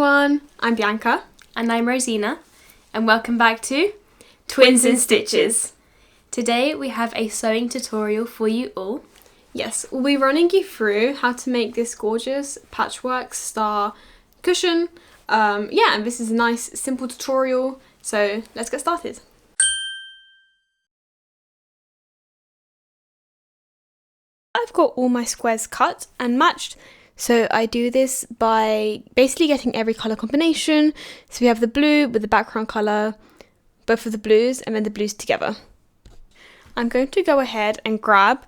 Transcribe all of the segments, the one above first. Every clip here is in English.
everyone, I'm Bianca. And I'm Rosina, and welcome back to Twins in Stitches. Today we have a sewing tutorial for you all. Yes, we'll be running you through how to make this gorgeous patchwork star cushion. And this is a nice simple tutorial, so let's get started. I've got all my squares cut and matched. So I do this by basically getting every colour combination. So we have the blue with the background colour, both of the blues, and then the blues together. I'm going to go ahead and grab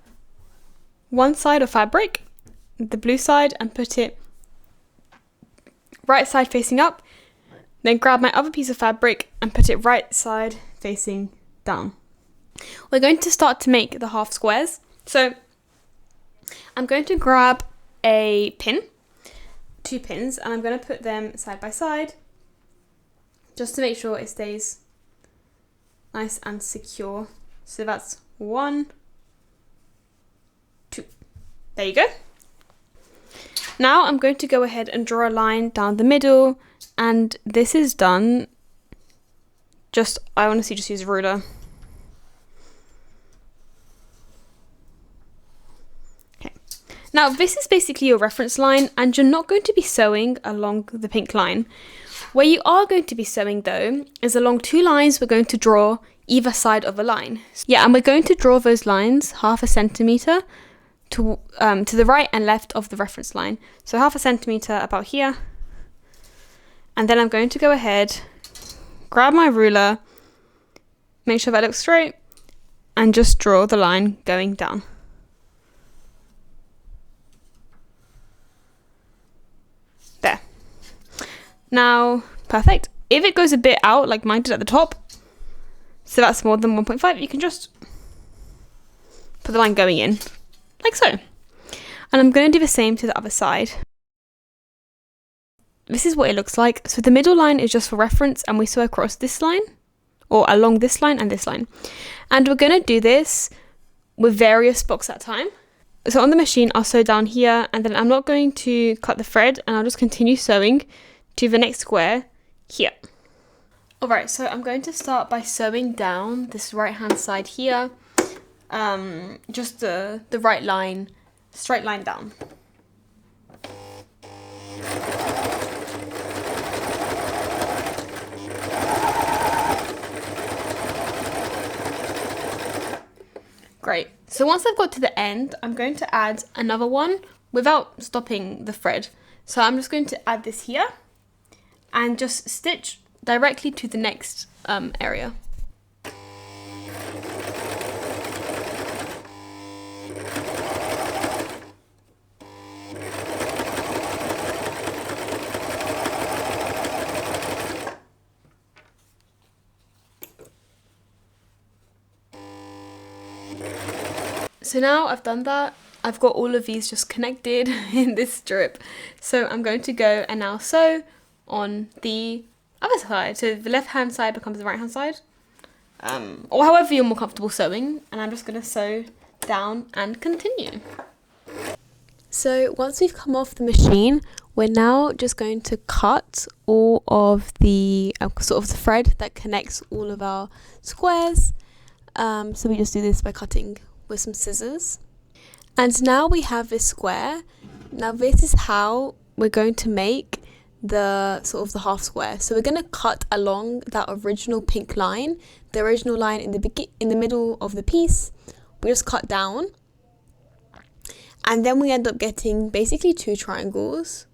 one side of fabric, the blue side, and put it right side facing up. Then grab my other piece of fabric and put it right side facing down. We're going to start to make the half squares. So I'm going to grab a pin, 2 pins, and I'm going to put them side by side just to make sure it stays nice and secure. So that's 1, 2. There you go. Now I'm going to go ahead and draw a line down the middle, and this is done I honestly just use a ruler. Now this is basically your reference line, and you're not going to be sewing along the pink line. Where you are going to be sewing though is along 2 lines we're going to draw either side of a line. Yeah, and we're going to draw those lines 1/2 centimetre to the right and left of the reference line. So 1/2 centimetre about here. And then I'm going to go ahead, grab my ruler, make sure that looks straight, and just draw the line going down. There. Now, perfect. If it goes a bit out, like mine did at the top, so that's more than 1.5, you can just put the line going in, like so. And I'm going to do the same to the other side. This is what it looks like. So the middle line is just for reference, and we sew across this line, or along this line and this line. And we're going to do this with various blocks at a time. So on the machine, I'll sew down here, and then I'm not going to cut the thread, and I'll just continue sewing to the next square here. Alright, so I'm going to start by sewing down this right hand side here, just the right line, straight line down. Great. So once I've got to the end, I'm going to add another one without stopping the thread. So I'm just going to add this here and just stitch directly to the next area. So now I've done that, I've got all of these just connected in this strip. So I'm going to go and now sew on the other side. So the left hand side becomes the right hand side, or however you're more comfortable sewing. And I'm just going to sew down and continue. So once we've come off the machine, we're now just going to cut all of the sort of the thread that connects all of our squares. So we just do this by cutting with some scissors. And now we have this square. Now this is how we're going to make the sort of the half square. So we're going to cut along that original pink line, the original line in the middle of the piece. We just cut down, and then we end up getting basically 2 triangles.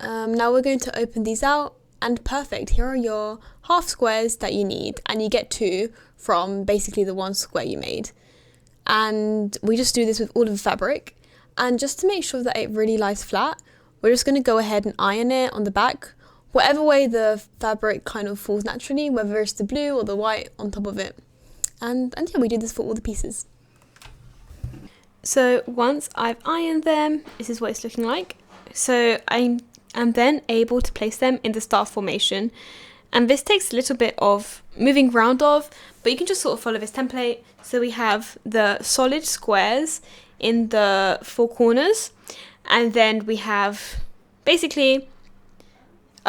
Now we're going to open these out, and perfect, here are your half squares that you need, and you get 2 from basically the 1 square you made. And we just do this with all of the fabric, and just to make sure that it really lies flat, we're just going to go ahead and iron it on the back, whatever way the fabric kind of falls naturally, whether it's the blue or the white on top of it. And yeah, we do this for all the pieces. So once I've ironed them, this is what it's looking like. So I am then able to place them in the star formation. And this takes a little bit of moving around of, but you can just sort of follow this template. So we have the solid squares in the 4 corners, and then we have basically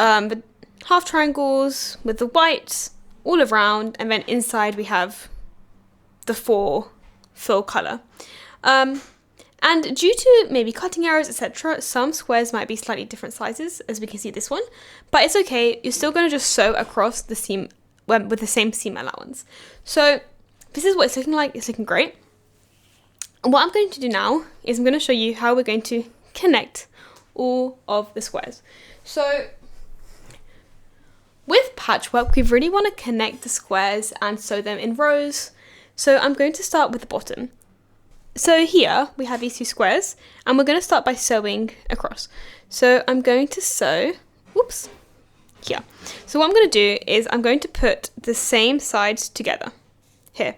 the half triangles with the white all around, and then inside we have the 4 fill colour. And due to maybe cutting errors, etc., some squares might be slightly different sizes, as we can see this one, but it's okay. You're still going to just sew across the seam with the same seam allowance. So this is what it's looking like. It's looking great. And what I'm going to do now is I'm going to show you how we're going to connect all of the squares. So with patchwork, we really want to connect the squares and sew them in rows. So I'm going to start with the bottom. So here we have these 2 squares, and we're going to start by sewing across. So I'm going to sew, here. So what I'm going to do is I'm going to put the same sides together, here.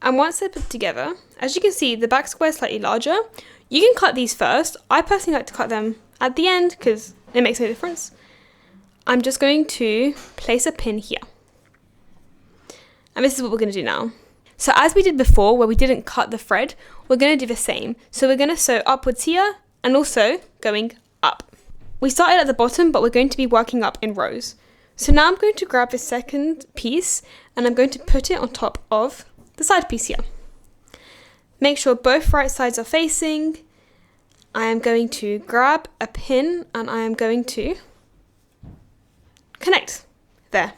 And once they're put together, as you can see, the back square is slightly larger. You can cut these first. I personally like to cut them at the end because it makes no difference. I'm just going to place a pin here. And this is what we're going to do now. So as we did before, where we didn't cut the thread, we're going to do the same. So we're going to sew upwards here and also going up. We started at the bottom, but we're going to be working up in rows. So now I'm going to grab the second piece and I'm going to put it on top of the side piece here. Make sure both right sides are facing. I am going to grab a pin and I am going to connect there.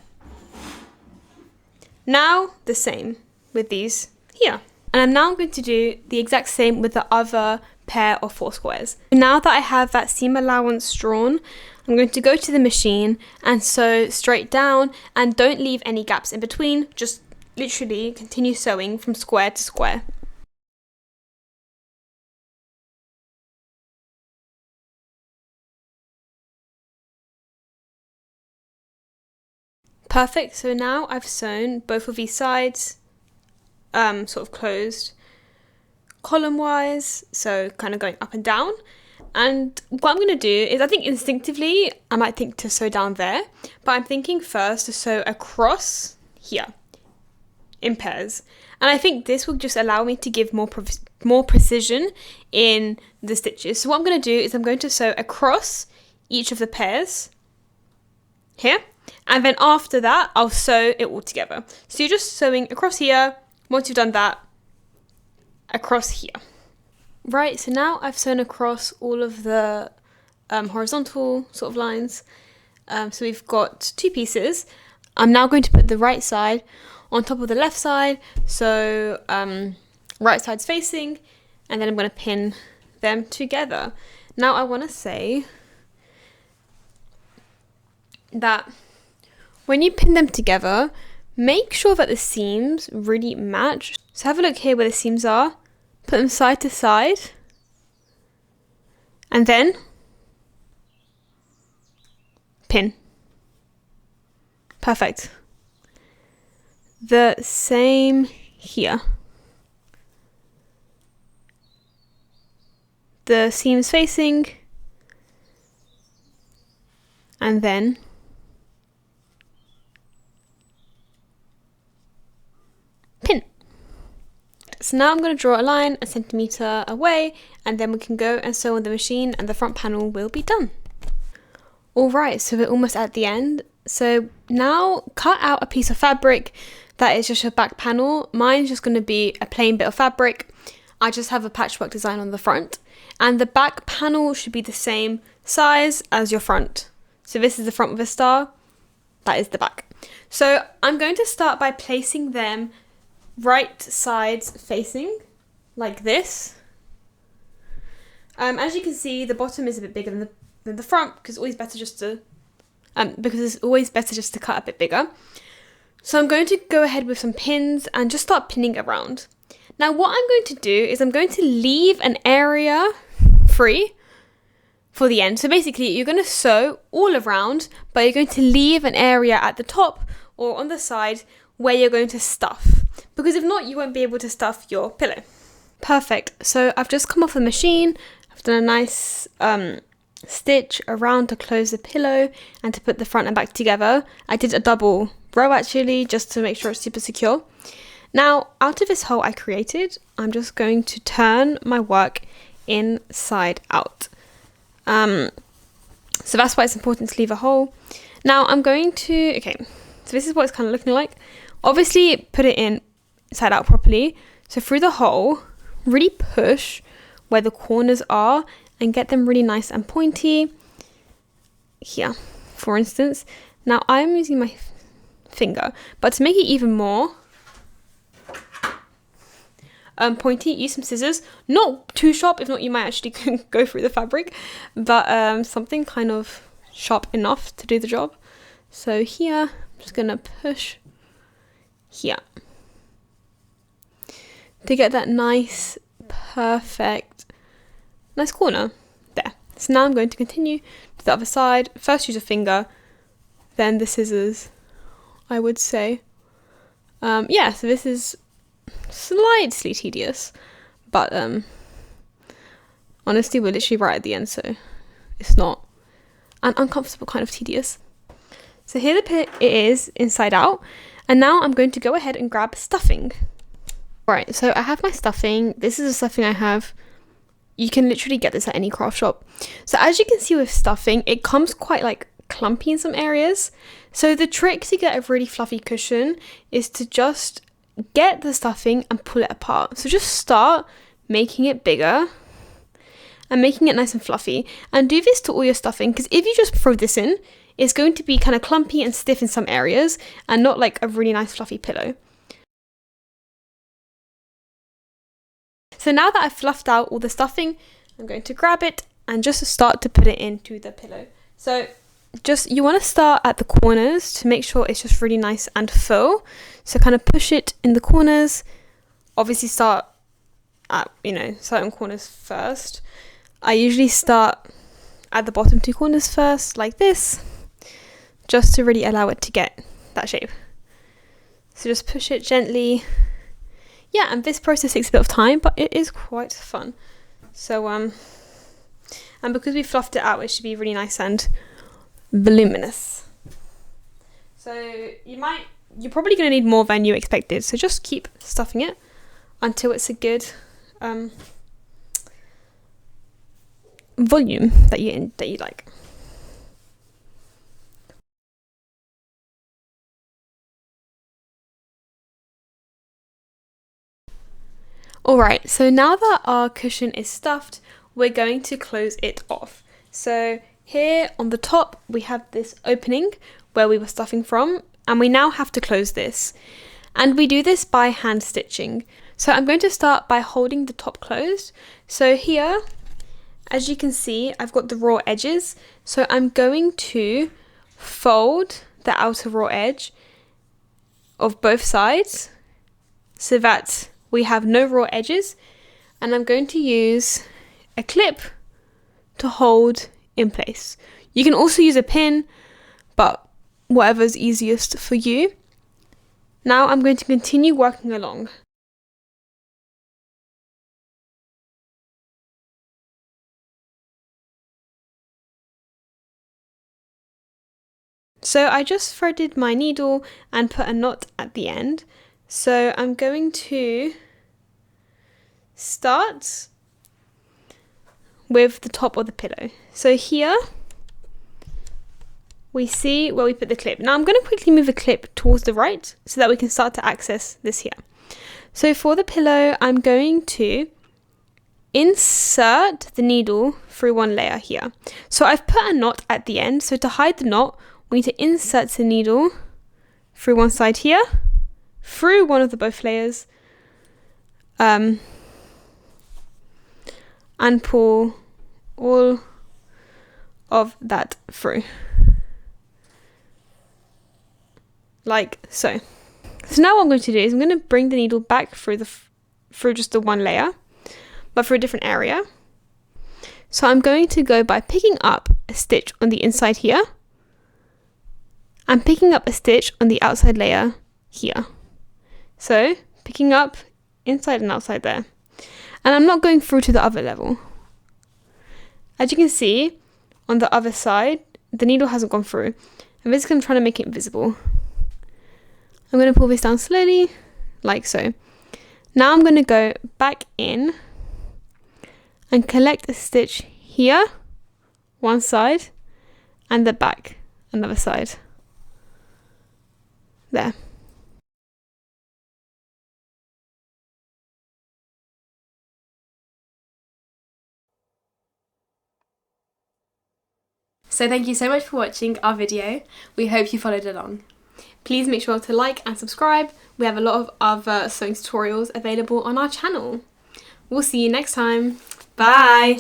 Now the same with these here. And I'm now going to do the exact same with the other pair of 4 squares. Now that I have that seam allowance drawn, I'm going to go to the machine and sew straight down, and don't leave any gaps in between, just literally continue sewing from square to square. Perfect, so now I've sewn both of these sides sort of closed column wise, so kind of going up and down. And what I'm going to do is, I think instinctively I might think to sew down there, but I'm thinking first to sew across here in pairs. And I think this will just allow me to give more precision in the stitches. So what I'm going to do is I'm going to sew across each of the pairs here, and then after that I'll sew it all together. So you're just sewing across here. Once you've done that, across here. Right, so now I've sewn across all of the horizontal sort of lines. So we've got 2 pieces. I'm now going to put the right side on top of the left side. So right side's facing, and then I'm going to pin them together. Now I want to say that when you pin them together, make sure that the seams really match. So have a look here where the seams are, put them side to side, and then pin. Perfect. The same here. The seams facing, and then pin. So now I'm going to draw a line 1 centimeter away, and then we can go and sew on the machine and the front panel will be done. Alright, so we're almost at the end. So now cut out a piece of fabric that is just your back panel. Mine's just going to be a plain bit of fabric. I just have a patchwork design on the front, and the back panel should be the same size as your front. So this is the front with a star, that is the back. So I'm going to start by placing them right sides facing, like this. As you can see, the bottom is a bit bigger than the front, because it's always better just to cut a bit bigger. So I'm going to go ahead with some pins and just start pinning around. Now what I'm going to do is I'm going to leave an area free for the end. So basically you're going to sew all around, but you're going to leave an area at the top or on the side where you're going to stuff, because if not, you won't be able to stuff your pillow. Perfect. So I've just come off the machine. I've done a nice stitch around to close the pillow and to put the front and back together. I did a double row actually, just to make sure it's super secure. Now, out of this hole I created, I'm just going to turn my work inside out. So that's why it's important to leave a hole. Now I'm going to, okay, so this is what it's kind of looking like. Obviously put it in inside out properly. So through the hole, really push where the corners are and get them really nice and pointy. Here, for instance. Now I'm using my finger, but to make it even more pointy, use some scissors. Not too sharp, if not you might actually go through the fabric, but something kind of sharp enough to do the job. So here, I'm just gonna push here to get that nice, perfect, nice corner there. So now I'm going to continue to the other side. First use a finger, then the scissors, I would say. Yeah, so this is slightly tedious, but honestly we're literally right at the end, so it's not an uncomfortable kind of tedious. So here it is inside out, and now I'm going to go ahead and grab stuffing. Right, so I have my stuffing. This is the stuffing I have. You can literally get this at any craft shop. So as you can see with stuffing, it comes quite like clumpy in some areas. So the trick to get a really fluffy cushion is to just get the stuffing and pull it apart. So just start making it bigger and making it nice and fluffy, and do this to all your stuffing, because if you just throw this in, it's going to be kind of clumpy and stiff in some areas and not like a really nice fluffy pillow. So now that I've fluffed out all the stuffing, I'm going to grab it and just start to put it into the pillow. So just, you want to start at the corners to make sure it's just really nice and full. So kind of push it in the corners. Obviously start at, certain corners first. I usually start at the bottom two corners first, like this, just to really allow it to get that shape. So just push it gently. Yeah, and this process takes a bit of time, but it is quite fun. So, and because we fluffed it out, it should be really nice and voluminous. So you're probably going to need more than you expected. So just keep stuffing it until it's a good volume that you like. Alright, so now that our cushion is stuffed, we're going to close it off. So here on the top, we have this opening where we were stuffing from, and we now have to close this. And we do this by hand stitching. So I'm going to start by holding the top closed. So here, as you can see, I've got the raw edges. So I'm going to fold the outer raw edge of both sides so that we have no raw edges, and I'm going to use a clip to hold in place. You can also use a pin, but whatever's easiest for you. Now I'm going to continue working along. So I just threaded my needle and put a knot at the end. So I'm going to start with the top of the pillow. So here we see where we put the clip. Now I'm going to quickly move the clip towards the right so that we can start to access this here. So for the pillow, I'm going to insert the needle through one layer here. So I've put a knot at the end. So to hide the knot, we need to insert the needle through one side here, through one of the both layers, and pull all of that through, like so. So now what I'm going to do is I'm going to bring the needle back through just the one layer, but for a different area. So I'm going to go by picking up a stitch on the inside here and picking up a stitch on the outside layer here. So picking up inside and outside there. And I'm not going through to the other level. As you can see, on the other side, the needle hasn't gone through. And basically I'm trying to make it invisible. I'm going to pull this down slowly, like so. Now I'm going to go back in and collect a stitch here, one side, and the back, another side. There. So thank you so much for watching our video. We hope you followed along. Please make sure to like and subscribe. We have a lot of other sewing tutorials available on our channel. We'll see you next time. Bye!